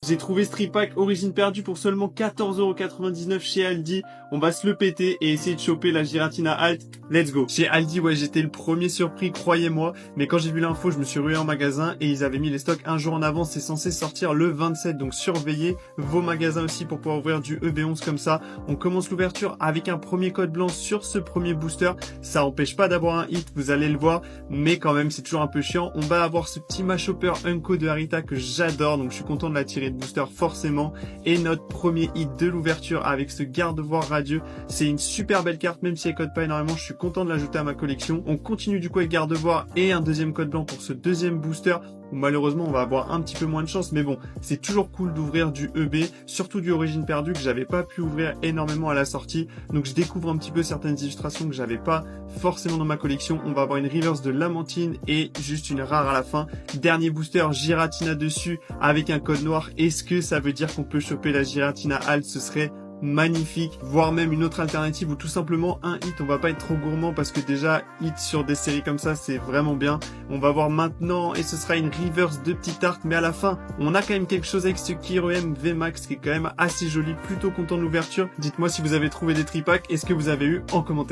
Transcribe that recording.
J'ai trouvé ce tripack origine perdue pour seulement 14,99 € chez Aldi. On va se le péter et essayer de choper la Giratina Alt. Let's go. Chez Aldi, ouais, j'étais le premier surpris, croyez-moi. Mais quand j'ai vu l'info, je me suis rué en magasin et ils avaient mis les stocks un jour en avance. C'est censé sortir le 27, donc surveillez vos magasins aussi pour pouvoir ouvrir du EB11 comme ça. On commence l'ouverture avec un premier code blanc sur ce premier booster. Ça empêche pas d'avoir un hit, vous allez le voir. Mais quand même, c'est toujours un peu chiant. On va avoir ce petit Mashhopper Unco de Harita que j'adore. Donc je suis content de la tirer booster forcément, et notre premier hit de l'ouverture avec ce garde-voir radieux. C'est une super belle carte, même si elle code pas énormément, je suis content de l'ajouter à ma collection. On continue du coup avec garde-voir et un deuxième code blanc pour ce deuxième booster où malheureusement on va avoir un petit peu moins de chance, mais bon, c'est toujours cool d'ouvrir du EB, surtout du origine perdue que j'avais pas pu ouvrir énormément à la sortie. Donc je découvre un petit peu certaines illustrations que j'avais pas forcément dans ma collection. On va avoir une reverse de Lamantine et juste une rare à la fin. Dernier booster Giratina dessus avec un code noir. Est-ce que ça veut dire qu'on peut choper la Giratina Alt? Ce serait magnifique, voire même une autre alternative ou tout simplement un hit. On va pas être trop gourmand parce que déjà hit sur des séries comme ça c'est vraiment bien. On va voir maintenant et ce sera une reverse de petite art, mais à la fin on a quand même quelque chose avec ce Kiroem VMAX qui est quand même assez joli. Plutôt content de l'ouverture. Dites-moi si vous avez trouvé des tripacks et ce que vous avez eu en commentaire.